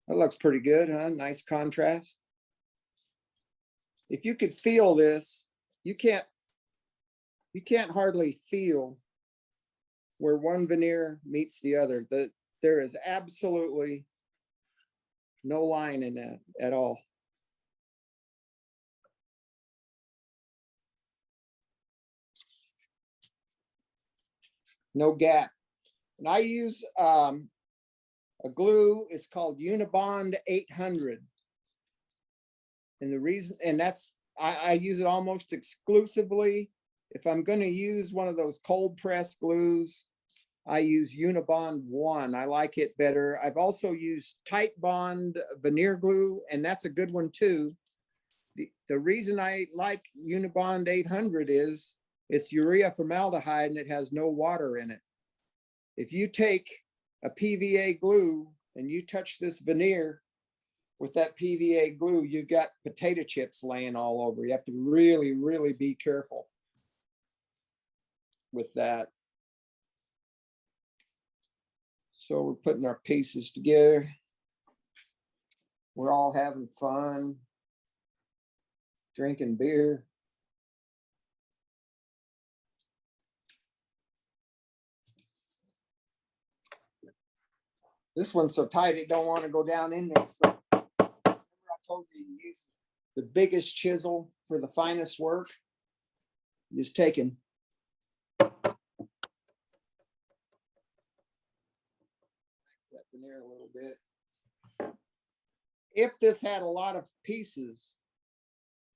That looks pretty good, huh? Nice contrast. If you could feel this, you can't hardly feel where one veneer meets the other. There is absolutely no line in that at all. No gap. And I use a glue, it's called Unibond 800. And the reason, and that's, I use it almost exclusively. If I'm going to use one of those cold press glues, I use Unibond 1. I like it better. I've also used Titebond veneer glue, and that's a good one too. The reason I like Unibond 800 is it's urea formaldehyde and it has no water in it. If you take a PVA glue and you touch this veneer with that PVA glue, you got potato chips laying all over. You have to really, really be careful with that. So we're putting our pieces together. We're all having fun, drinking beer. This one's so tight, it don't want to go down in there. So remember I told you to use the biggest chisel for the finest work. Just taking that veneer a little bit. If this had a lot of pieces,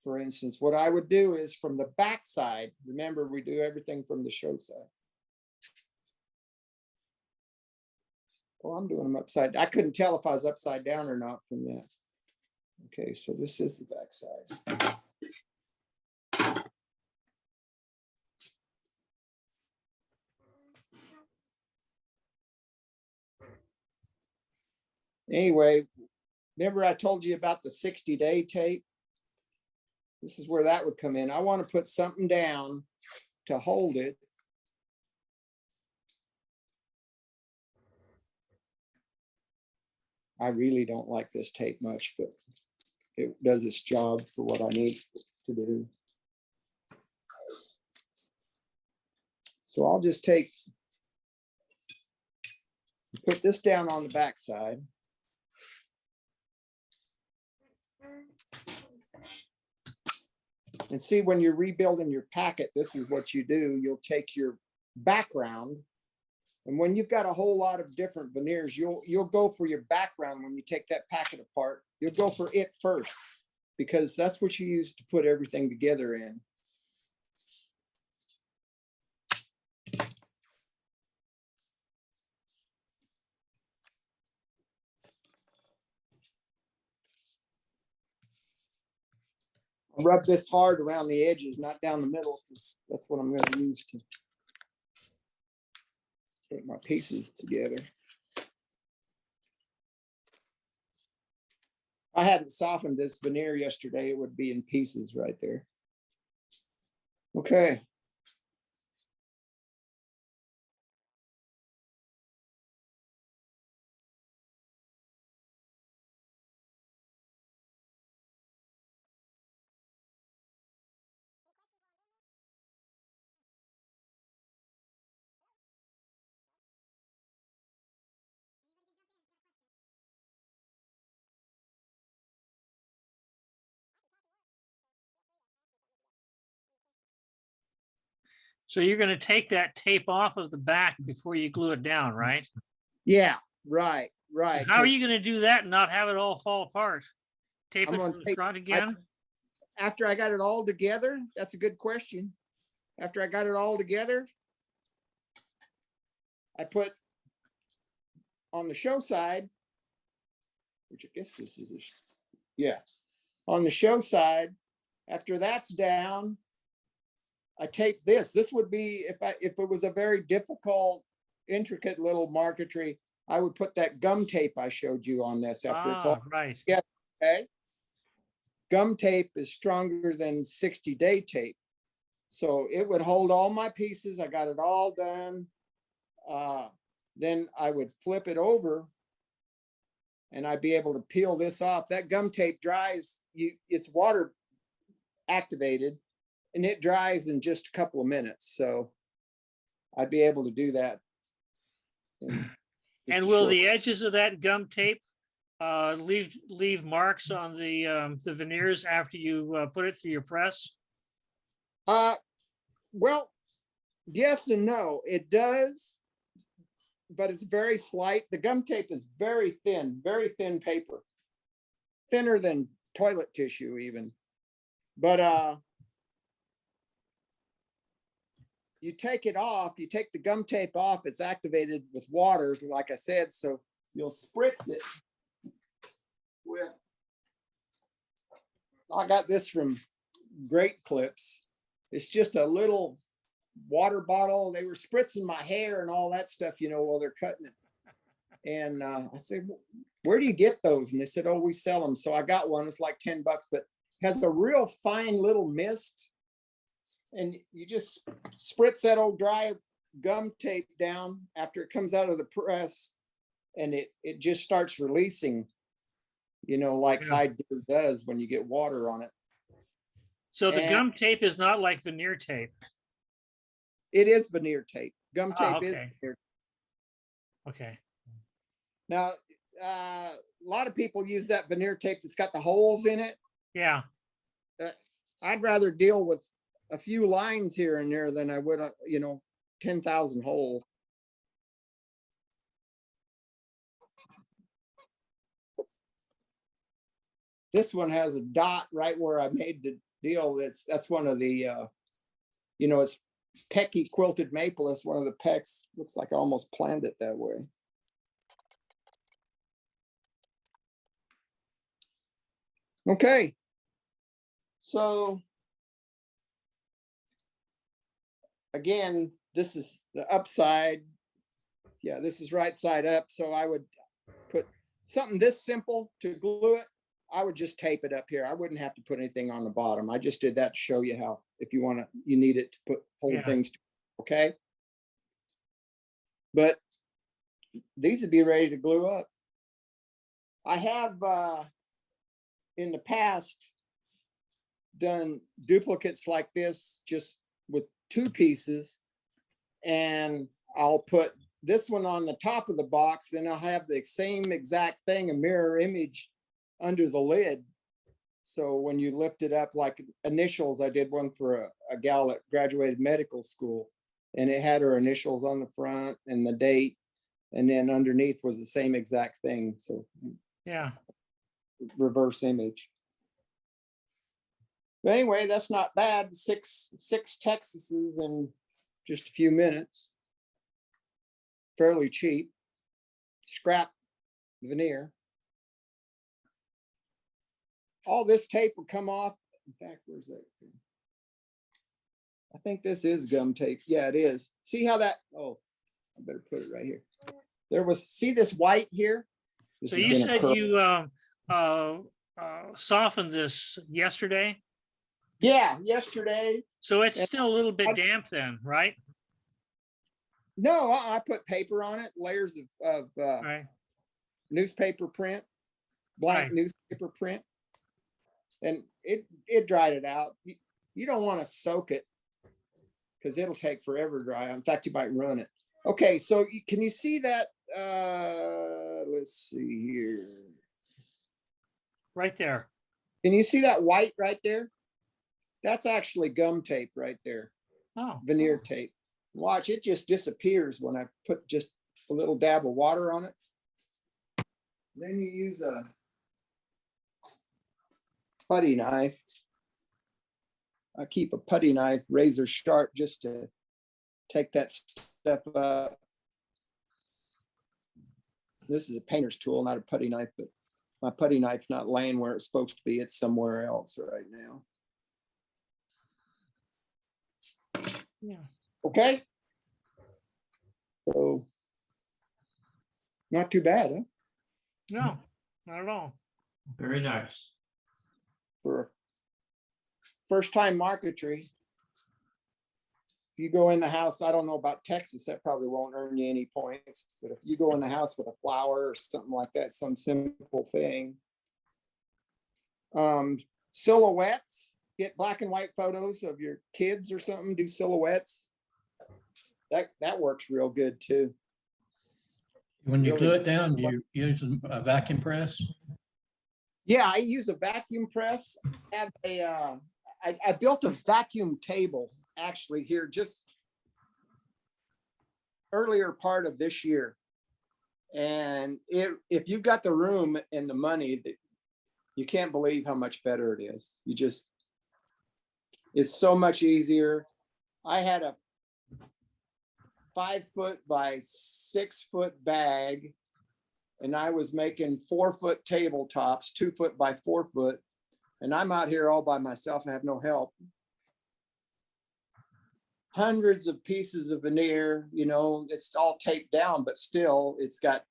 for instance, what I would do is from the back side, remember we do everything from the show side. Oh, I'm doing them upside. I couldn't tell if I was upside down or not from that. Okay, so this is the back side. Anyway, remember I told you about the 60-day tape? This is where that would come in. I want to put something down to hold it. I really don't like this tape much, but it does its job for what I need to do. So I'll just put this down on the back side. And see, when you're rebuilding your packet, this is what you do. You'll take your background, and when you've got a whole lot of different veneers, you'll go for your background. When you take that packet apart, you'll go for it first, because that's what you use to put everything together in. I'll rub this hard around the edges, not down the middle, because that's what I'm going to use to put my pieces together. If I hadn't softened this veneer yesterday, it would be in pieces right there. Okay. So you're going to take that tape off of the back before you glue it down, right? Yeah, right. So how are you going to do that and not have it all fall apart? Tape I'm it gonna from the front again? After I got it all together, that's a good question. After I got it all together, I put on the show side, which I guess this is, yeah, on the show side, after that's down, I tape this. This would be, if it was a very difficult, intricate little marquetry, I would put that gum tape I showed you on this after it's all right. together, okay? Gum tape is stronger than 60-day tape. So it would hold all my pieces. I got it all done. Then I would flip it over and I'd be able to peel this off. That gum tape dries, it's water activated, and it dries in just a couple of minutes. So I'd be able to do that. And will the edges of that gum tape leave marks on the veneers after you put it through your press? Well, yes and no. It does, but it's very slight. The gum tape is very thin paper, thinner than toilet tissue even. But you take it off, you take the gum tape off, it's activated with water, like I said, so you'll spritz it with, I got this from Great Clips. It's just a little water bottle. They were spritzing my hair and all that stuff, you know, while they're cutting it. And I said, where do you get those? And they said, oh, we sell them. So I got one. It's like $10, but has a real fine little mist. And you just spritz that old dry gum tape down after it comes out of the press, and it just starts releasing, you know, like hide does when you get water on it. So the gum tape is not like veneer tape. It is veneer tape. Gum tape is veneer. Okay. Now, a lot of people use that veneer tape that's got the holes in it. Yeah. I'd rather deal with a few lines here and there than I would, you know, 10,000 holes. This one has a dot right where I made the deal. That's one of the, you know, it's pecky quilted maple. It's one of the pecks. Looks like I almost planned it that way. Okay. So again, this is the upside. Yeah, this is right side up. So I would put something this simple to glue it. I would just tape it up here. I wouldn't have to put anything on the bottom. I just did that to show you how, if you want to, you need it to hold things, okay? But these would be ready to glue up. I have in the past done duplicates like this, just with 2 pieces, and I'll put this one on the top of the box, then I'll have the same exact thing, a mirror image under the lid. So when you lift it up, like initials, I did one for a gal that graduated medical school, and it had her initials on the front and the date, and then underneath was the same exact thing. So yeah, reverse image. But anyway, that's not bad. Six Texases in just a few minutes. Fairly cheap. Scrap veneer. All this tape will come off. In fact, where's that? I think this is gum tape. Yeah, it is. See how that, oh, I better put it right here. There was, see this white here? This so you said you softened this yesterday? Yeah, yesterday. So it's still a little bit damp then, right? No, I put paper on it, layers of newspaper print, blank newspaper print. And it dried it out. You don't want to soak it because it'll take forever to dry. In fact, you might ruin it. Okay, so can you see that? Let's see here. Right there. Can you see that white right there? That's actually gum tape right there. Oh. Veneer tape. Watch, it just disappears when I put just a little dab of water on it. Then you use a putty knife. I keep a putty knife razor sharp just to take that step up. This is a painter's tool, not a putty knife, but my putty knife's not laying where it's supposed to be. It's somewhere else right now. Yeah. Okay. So not too bad, huh? No, not at all. Very nice. For a first time marquetry. you go in the house, I don't know about Texas, that probably won't earn you any points, but if you go in the house with a flower or something like that, some simple thing. Silhouettes, get black and white photos of your kids or something, do silhouettes. That works real good too. When you Really? glue it down, you use a vacuum press? Yeah, I use a vacuum press. I have I built a vacuum table actually here just earlier part of this year. And if you've got the room and the money, you can't believe how much better it is. It's so much easier. I had a 5 foot by 6 foot bag, and I was making 4 foot tabletops, 2 foot by 4 foot. And I'm out here all by myself. I have no help. Hundreds of pieces of veneer, it's all taped down, but still it's got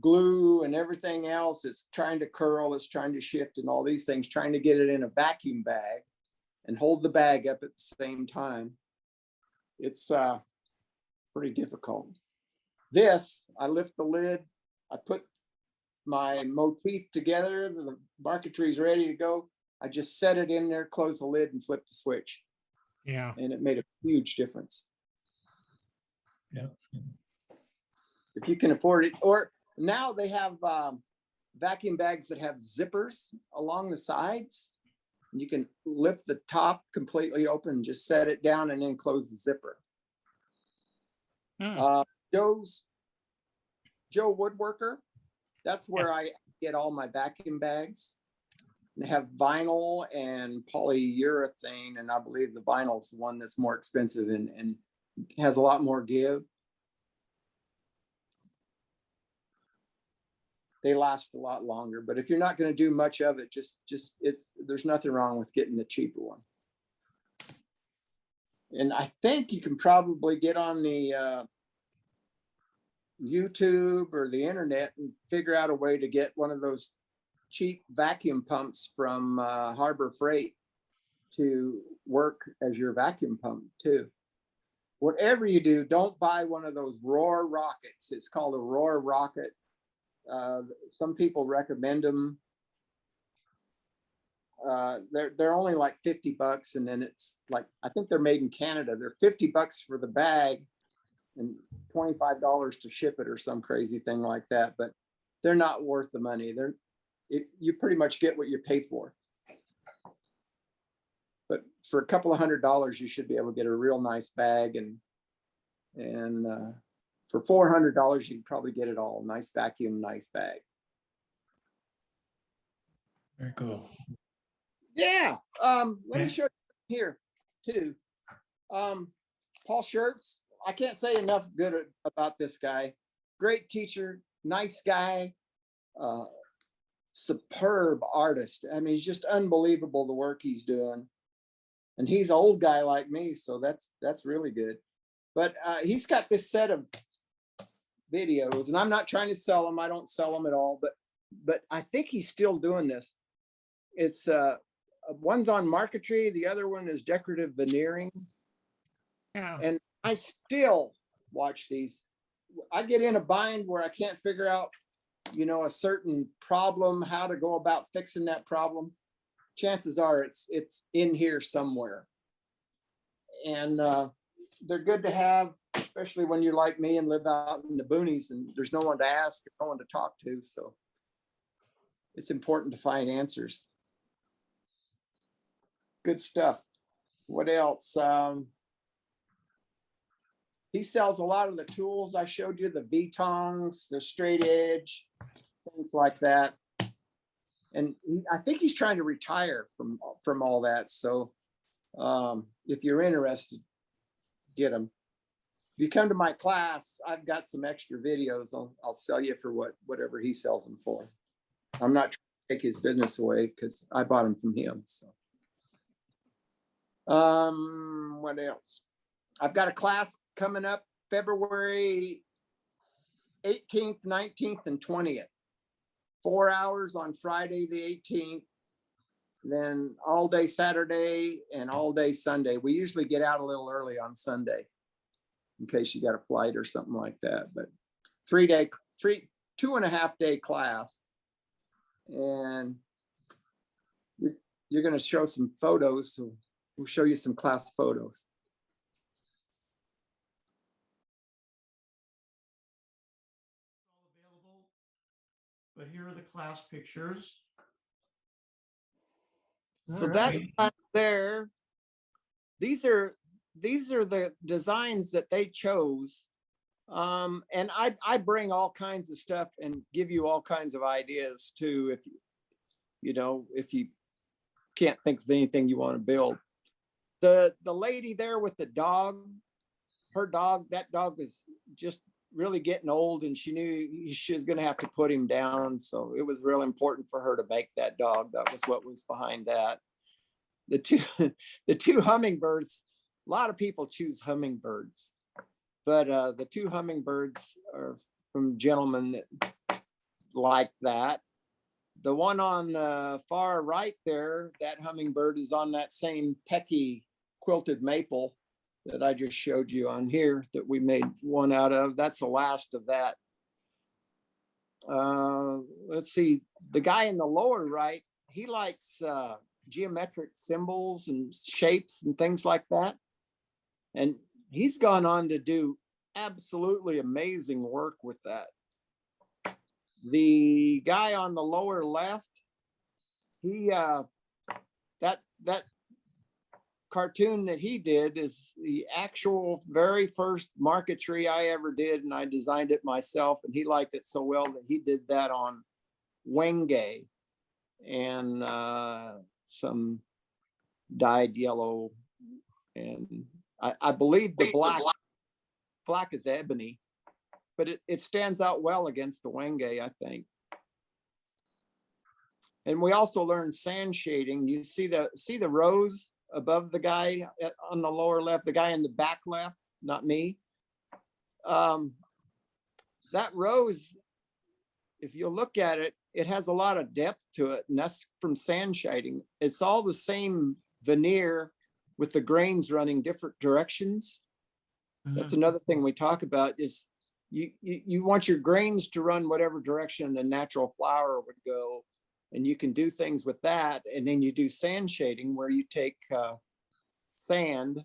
glue and everything else. It's trying to curl, it's trying to shift and all these things, trying to get it in a vacuum bag and hold the bag up at the same time. It's pretty difficult. This, I lift the lid, I put my motif together, the marquetry is ready to go. I just set it in there, close the lid and flip the switch. Yeah. And it made a huge difference. Yeah. If you can afford it, or now they have vacuum bags that have zippers along the sides. You can lift the top completely open, just set it down and then close the zipper. Joe Woodworker, that's where I get all my vacuum bags. They have vinyl and polyurethane, and I believe the vinyl is the one that's more expensive and has a lot more give. They last a lot longer, but if you're not going to do much of it, there's nothing wrong with getting the cheaper one. And I think you can probably get on the YouTube or the internet and figure out a way to get one of those cheap vacuum pumps from Harbor Freight to work as your vacuum pump too. Whatever you do, don't buy one of those Roar rockets. It's called a Roar rocket. Some people recommend them. They're only like $50, and then it's like, I think they're made in Canada. They're $50 for the bag and $25 to ship it or some crazy thing like that, but they're not worth the money. You pretty much get what you pay for. But for a couple of $100, you should be able to get a real nice bag, and for $400, you can probably get it all. Nice vacuum, nice bag. Very cool. Yeah. Let me show you here too. Paul Schertz. I can't say enough good about this guy. Great teacher, nice guy, superb artist. I mean, he's just unbelievable the work he's doing. And he's an old guy like me, so that's really good. But he's got this set of videos, and I'm not trying to sell them. I don't sell them at all, but I think he's still doing this. It's one's on marquetry, the other one is decorative veneering. Yeah. And I still watch these. I get in a bind where I can't figure out, a certain problem, how to go about fixing that problem. Chances are it's in here somewhere. And they're good to have, especially when you're like me and live out in the boonies and there's no one to ask, no one to talk to. So it's important to find answers. Good stuff. What else? He sells a lot of the tools I showed you, the V-tongs, the straight edge, things like that. And I think he's trying to retire from all that. So if you're interested, get them. If you come to my class, I've got some extra videos. I'll sell you for whatever he sells them for. I'm not trying to take his business away because I bought them from him. So what else? I've got a class coming up February 18th, 19th, and 20th. 4 hours on Friday the 18th, then all day Saturday and all day Sunday. We usually get out a little early on Sunday in case you got a flight or something like that. But 2.5 day class. And you're going to show some photos. So we'll show you some class photos. Available, but here are the class pictures. So All that right. class there, these are the designs that they chose. And I bring all kinds of stuff and give you all kinds of ideas too, if if you can't think of anything you want to build. The lady there with the dog, that dog is just really getting old, and she knew she was going to have to put him down. So it was real important for her to make that dog. That was what was behind that. The two hummingbirds, a lot of people choose hummingbirds, but the two hummingbirds are from gentlemen that like that. The one on the far right there, that hummingbird is on that same Pecky quilted maple that I just showed you on here that we made one out of. That's the last of that. Let's see, the guy in the lower right, he likes geometric symbols and shapes and things like that. And he's gone on to do absolutely amazing work with that. The guy on the lower left, he that cartoon that he did is the actual very first marquetry I ever did, and I designed it myself, and he liked it so well that he did that on wenge and some dyed yellow, and I believe the black is ebony, but it stands out well against the wenge, I think. And we also learned sand shading. You see the rows above the guy on the lower left, the guy in the back left, not me. That rose, if you look at it, it has a lot of depth to it, and that's from sand shading. It's all the same veneer with the grains running different directions. That's another thing we talk about is you want your grains to run whatever direction a natural flower would go. And you can do things with that. And then you do sand shading where you take sand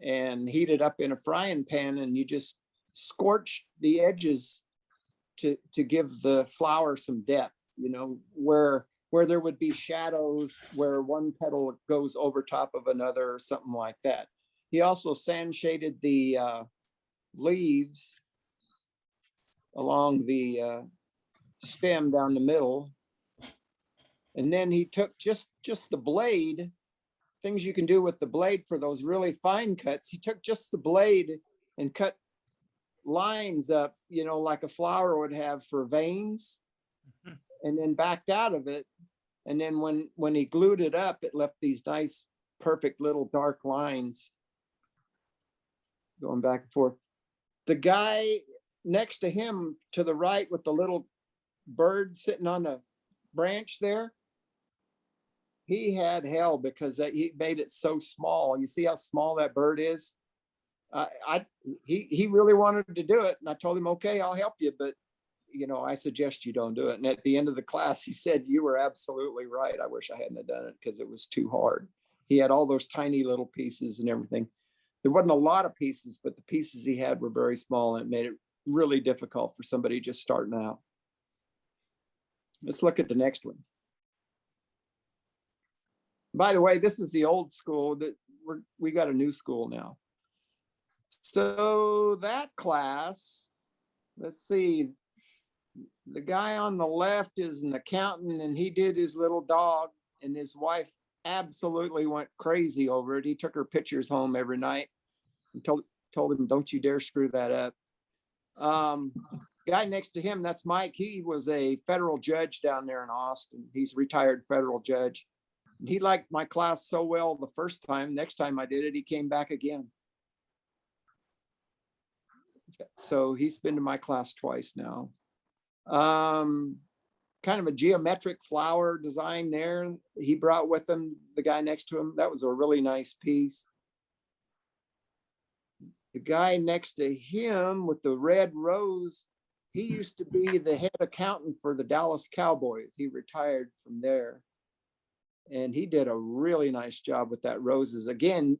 and heat it up in a frying pan, and you just scorch the edges to give the flower some depth, where there would be shadows where one petal goes over top of another or something like that. He also sand shaded the leaves along the stem down the middle. And then he took just the blade, things you can do with the blade for those really fine cuts. He took just the blade and cut lines up, like a flower would have for veins, and then backed out of it. And then when he glued it up, it left these nice, perfect little dark lines going back and forth. The guy next to him to the right with the little bird sitting on the branch there, he had hell because he made it so small. You see how small that bird is? He really wanted to do it, and I told him, okay, I'll help you, but I suggest you don't do it. And at the end of the class, he said, you were absolutely right. I wish I hadn't have done it because it was too hard. He had all those tiny little pieces and everything. There wasn't a lot of pieces, but the pieces he had were very small, and it made it really difficult for somebody just starting out. Let's look at the next one. By the way, this is the old school that we got a new school now. So that class, let's see, the guy on the left is an accountant, and he did his little dog, and his wife absolutely went crazy over it. He took her pictures home every night and told him, don't you dare screw that up. Guy next to him, that's Mike. He was a federal judge down there in Austin. He's a retired federal judge. He liked my class so well the first time. Next time I did it, he came back again. So he's been to my class twice now. kind of a geometric flower design there. He brought with him, the guy next to him. That was a really nice piece. The guy next to him with the red rose, he used to be the head accountant for the Dallas Cowboys. He retired from there. And he did a really nice job with that roses. Again,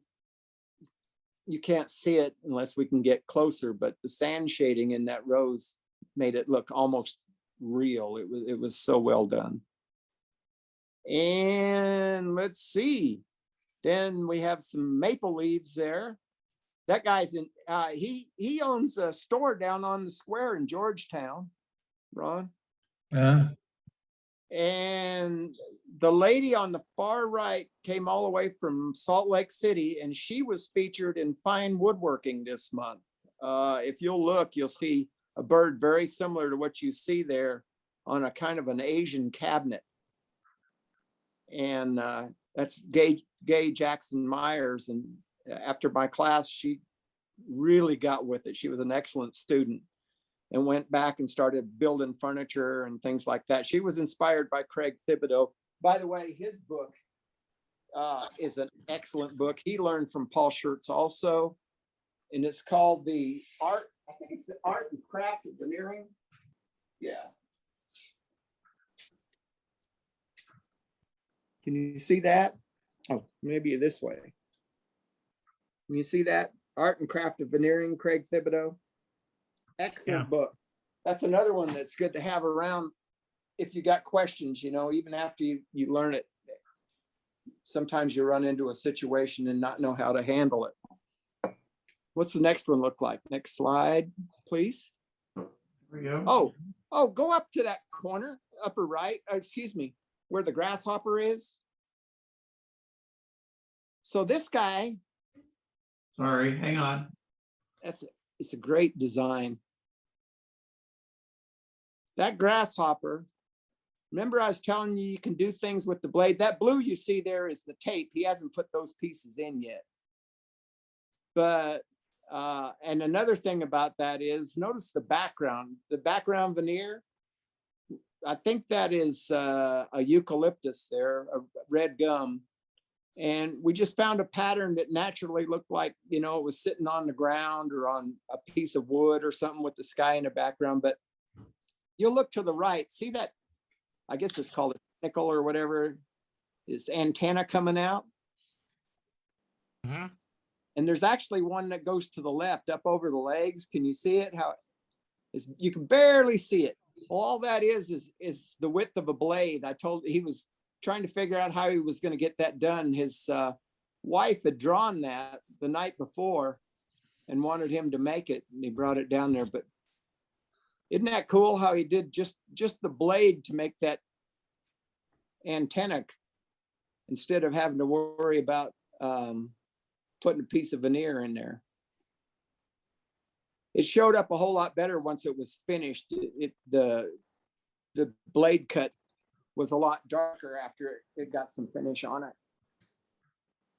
you can't see it unless we can get closer, but the sand shading in that rose made it look almost real. It was so well done. And let's see. Then we have some maple leaves there. That guy's in, he owns a store down on the square in Georgetown, Ron. And the lady on the far right came all the way from Salt Lake City, and she was featured in Fine Woodworking this month. If you'll look, you'll see a bird very similar to what you see there on a kind of an Asian cabinet. And that's Gay Jackson Myers. And after my class, she really got with it. She was an excellent student and went back and started building furniture and things like that. She was inspired by Craig Thibodeau. By the way, his book is an excellent book. He learned from Paul Schurz also, and it's called the Art, I think it's the Art and Craft of Veneering. Yeah. Can you see that? Oh, maybe this way. Can you see that? Art and Craft of Veneering, Craig Thibodeau. Excellent book. That's another one that's good to have around if you got questions, you know, even after you learn it. Sometimes you run into a situation and not know how to handle it. What's the next one look like? Next slide, please. There we go. Oh, go up to that corner, upper right, excuse me, where the grasshopper is. So this guy. Sorry, hang on. It's a great design. That grasshopper, remember I was telling you, you can do things with the blade. That blue you see there is the tape. He hasn't put those pieces in yet. But, and another thing about that is, notice the background veneer. I think that is a eucalyptus there, a red gum. And we just found a pattern that naturally looked like, you know, it was sitting on the ground or on a piece of wood or something with the sky in the background. But you'll look to the right, see that, I guess it's called a nickel or whatever, this antenna coming out. Mm-hmm. And there's actually one that goes to the left up over the legs. Can you see it? You can barely see it. Well, all that is the width of a blade. He was trying to figure out how he was going to get that done. His wife had drawn that the night before and wanted him to make it, and he brought it down there. But isn't that cool how he did just the blade to make that antenna instead of having to worry about putting a piece of veneer in there? It showed up a whole lot better once it was finished. The blade cut was a lot darker after it got some finish on it.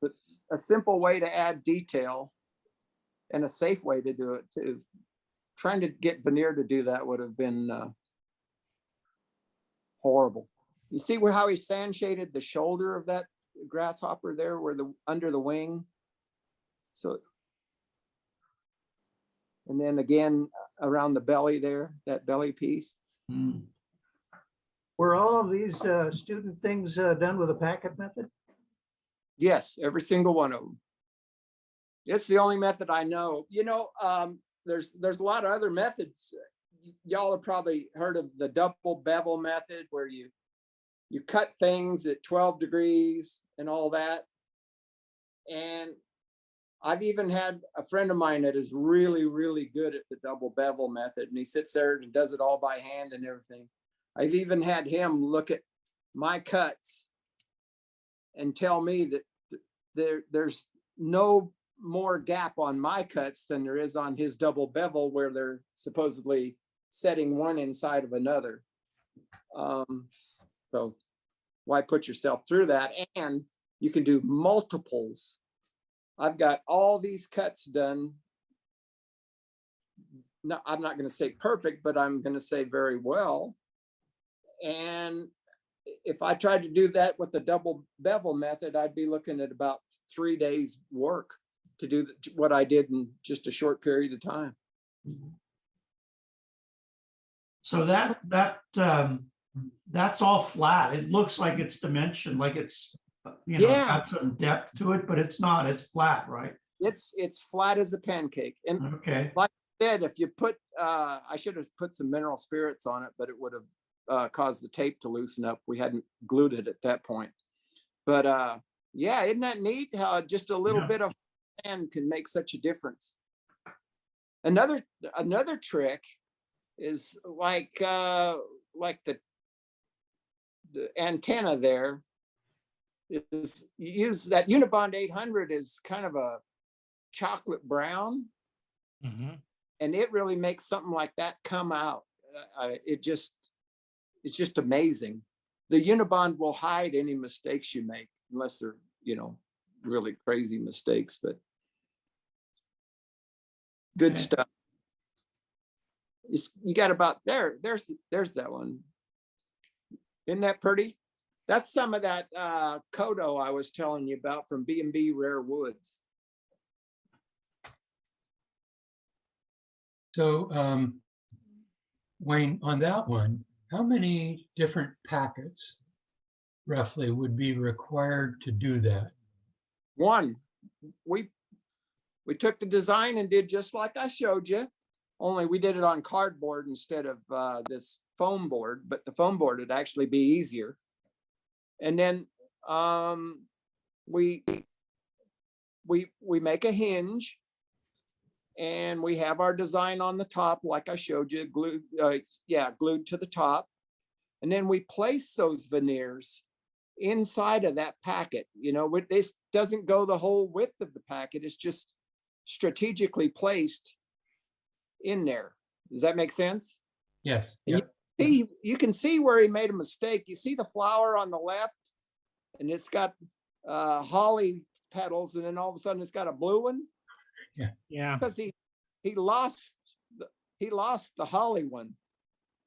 But a simple way to add detail and a safe way to do it too. Trying to get veneer to do that would have been horrible. You see how he sand shaded the shoulder of that grasshopper there, where under the wing. So, and then again around the belly there, that belly piece. Hmm. Were all of these student things done with a packet method? Yes, every single one of them. It's the only method I know. You know, there's a lot of other methods. Y'all have probably heard of the double bevel method, where you cut things at 12 degrees and all that. And I've even had a friend of mine that is really, really good at the double bevel method, and he sits there and does it all by hand and everything. I've even had him look at my cuts and tell me that there's no more gap on my cuts than there is on his double bevel, where they're supposedly setting one inside of another. So why put yourself through that? And you can do multiples. I've got all these cuts done. No, I'm not going to say perfect, but I'm going to say very well. And if I tried to do that with the double bevel method, I'd be looking at about 3 days work to do what I did in just a short period of time. So that's all flat. It looks like it's dimensioned, like it's, Yeah. got some depth to it, but it's not. It's flat, right? It's flat as a pancake. And Okay. said, if you put, I should have put some mineral spirits on it, but it would have caused the tape to loosen up. We hadn't glued it at that point. But yeah, isn't that neat how just a little Yeah. bit of hand can make such a difference? Another trick is like the antenna there is, you use that Unibond 800 is kind of a chocolate brown. Mhm. And it really makes something like that come out. It's just amazing. The Unibond will hide any mistakes you make, unless they're, really crazy mistakes, but good Okay. stuff. You got about there's that one. Isn't that pretty? That's some of that Kodo I was telling you about from B&B Rare Woods. So, Wayne, on that one, how many different packets roughly would be required to do that? One, we took the design and did just like I showed you, only we did it on cardboard instead of this foam board, but the foam board would actually be easier. And then we make a hinge, and we have our design on the top, like I showed you, glued to the top. And then we place those veneers inside of that packet. This doesn't go the whole width of the packet. It's just strategically placed in there. Does that make sense? Yes. And Yep. you can see where he made a mistake. You see the flower on the left, and it's got holly petals, and then all of a sudden it's got a blue one. Yeah. Because he lost the holly one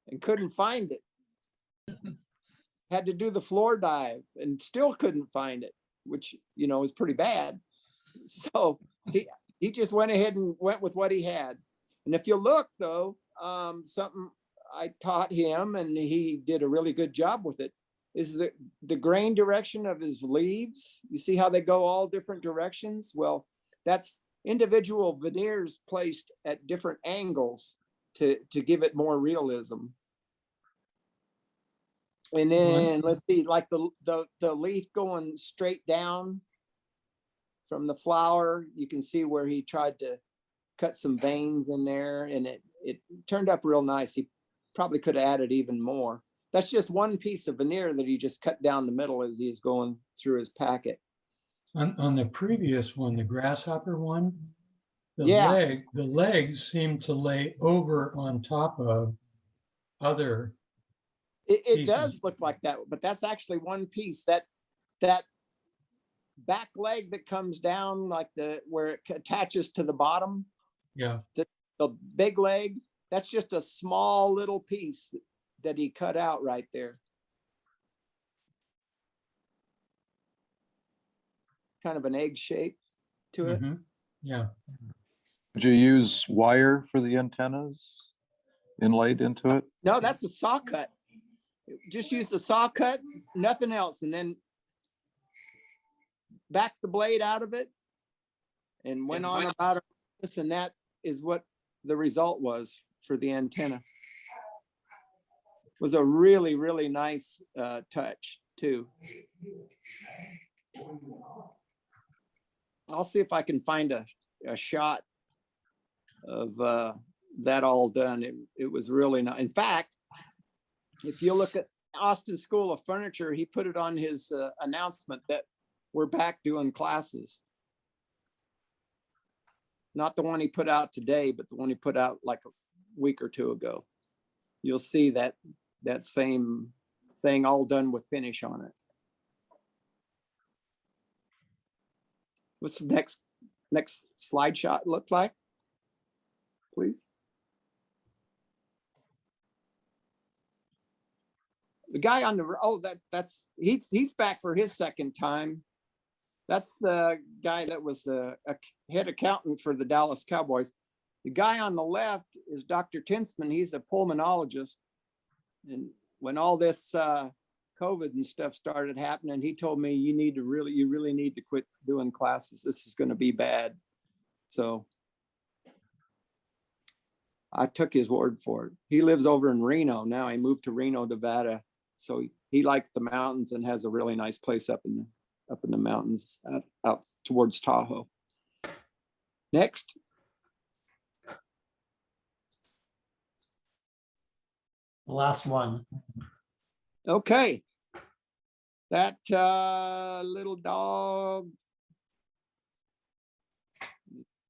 and couldn't find it. Had to do the floor dive and still couldn't find it, which is pretty bad. So he just went ahead and went with what he had. And if you look though, something I taught him, and he did a really good job with it, is the grain direction of his leaves. You see how they go all different directions? Well, that's individual veneers placed at different angles to give it more realism. And then let's see, like the leaf going straight down from the flower, you can see where he tried to cut some veins in there, and it turned up real nice. He probably could have added even more. That's just one piece of veneer that he just cut down the middle as he is going through his packet. On the previous one, the grasshopper one, Yeah. the legs seem to lay over on top of other. It does pieces. look like that, but that's actually one piece. That back leg that comes down, like where it attaches to the bottom, Yeah. the big leg, that's just a small little piece that he cut out right there. Kind of an egg shape to it. Mhm. Yeah. Did you use wire for the antennas inlaid into it? No, that's a saw cut. Just use the saw cut, nothing else, and then back the blade out of it and went on about this, and that is what the result was for the antenna. It was a really, really nice touch too. I'll see if I can find a shot of that all done. It was really nice. In fact, if you look at Austin School of Furniture, he put it on his announcement that we're back doing classes. Not the one he put out today, but the one he put out like a week or two ago. You'll see that same thing all done with finish on it. What's the next slide shot look like, please? The guy on the, oh, he's back for his second time. That's the guy that was the head accountant for the Dallas Cowboys. The guy on the left is Dr. Tinsman. He's a pulmonologist. And when all this COVID and stuff started happening, he told me, you really need to quit doing classes. This is going to be bad. So I took his word for it. He lives over in Reno now. He moved to Reno, Nevada. So he liked the mountains and has a really nice place up in the mountains out towards Tahoe. Next. Last one. Okay. That little dog.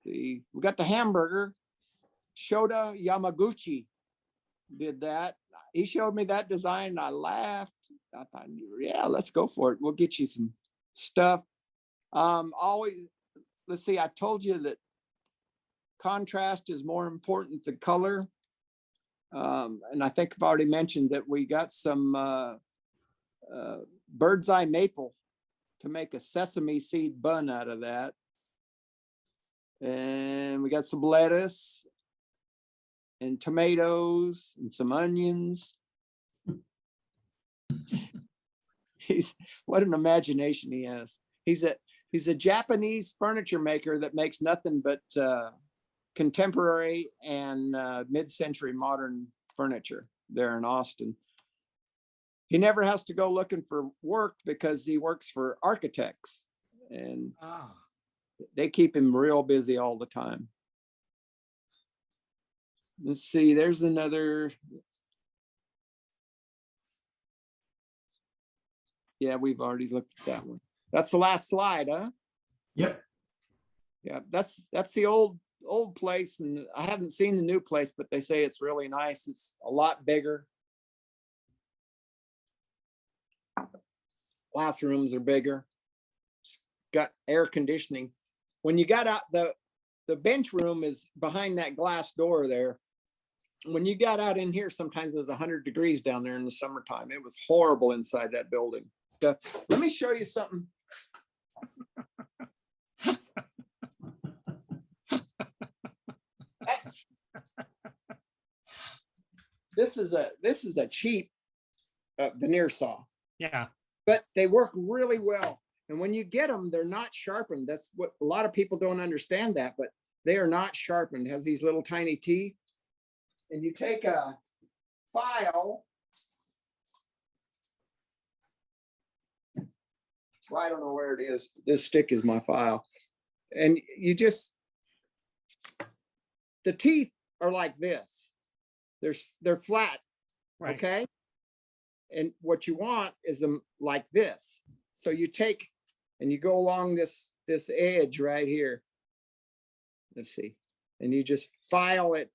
We got the hamburger. Shota Yamaguchi did that. He showed me that design and I laughed. I thought, yeah, let's go for it. We'll get you some stuff. Always, let's see, I told you that contrast is more important than color. And I think I've already mentioned that we got some bird's eye maple to make a sesame seed bun out of that. And we got some lettuce and tomatoes and some onions. What an imagination he has. He's a Japanese furniture maker that makes nothing but contemporary and mid-century modern furniture there in Austin. He never has to go looking for work because he works for architects and they keep him real busy all the time. Let's see, there's another. Yeah, we've already looked at that one. That's the last slide, huh? Yep. Yeah, that's the old place, and I haven't seen the new place, but they say it's really nice. It's a lot bigger. Classrooms are bigger. It's got air conditioning. When you got out, the bench room is behind that glass door there. When you got out in here, sometimes it was 100 degrees down there in the summertime. It was horrible inside that building. So, let me show you something. This is a cheap veneer saw. Yeah. But they work really well. And when you get them, they're not sharpened. That's what a lot of people don't understand that, but they are not sharpened. It has these little tiny teeth. And you take a file. Well, I don't know where it is. This stick is my file. And you just, the teeth are like this. They're flat. Right. Okay. And what you want is them like this. So you take and you go along this edge right here. Let's see. And you just file it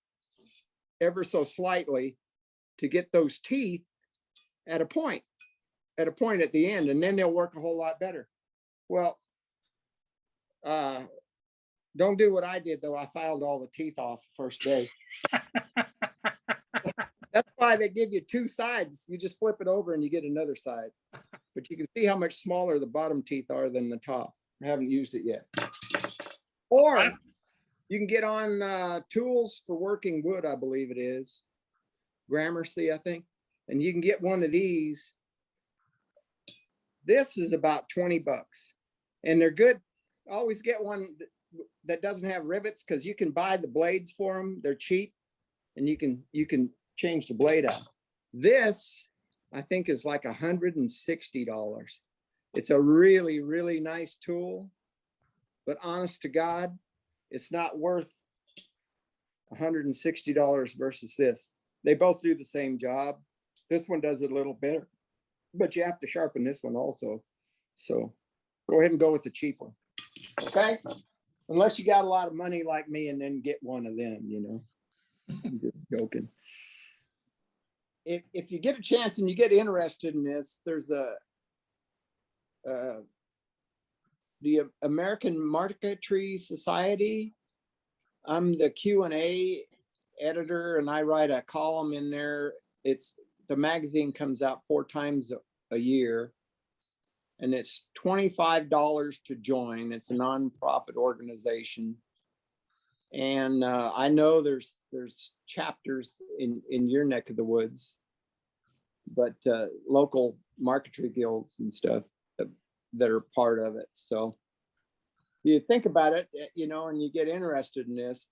ever so slightly to get those teeth at a point at the end, and then they'll work a whole lot better. Well, don't do what I did though. I filed all the teeth off the first day. That's why they give you two sides. You just flip it over and you get another side. But you can see how much smaller the bottom teeth are than the top. I haven't used it yet. Or you can get on tools for working wood, I believe it is. Gramercy, I think. And you can get one of these. This is about 20 bucks. And they're good. Always get one that doesn't have rivets because you can buy the blades for them. They're cheap. And you can change the blade out. This, I think, is like $160. It's a really, really nice tool. But honest to God, it's not worth $160 versus this. They both do the same job. This one does it a little better, but you have to sharpen this one also. So go ahead and go with the cheap one. Okay? Unless you got a lot of money like me and then get one of them, you know. I'm just joking. If you get a chance and you get interested in this, there's the American Marquetry Society. I'm the Q&A editor and I write a column in there. It's the magazine comes out 4 times a year. And it's $25 to join. It's a nonprofit organization. And I know there's chapters in your neck of the woods, but local marquetry guilds and stuff that are part of it. So you think about it, and you get interested in this,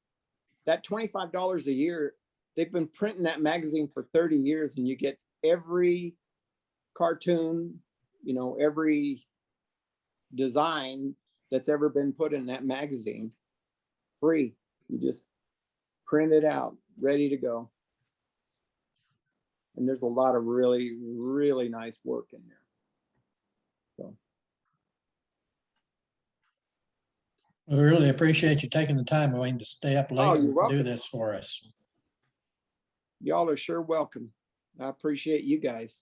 that $25 a year, they've been printing that magazine for 30 years, and you get every cartoon, every design that's ever been put in that magazine free. You just print it out, ready to go. And there's a lot of really, really nice work in there. So. We really appreciate you taking the time, Wayne, to stay up Oh, late you're and do welcome. this for us. Y'all are sure welcome. I appreciate you guys.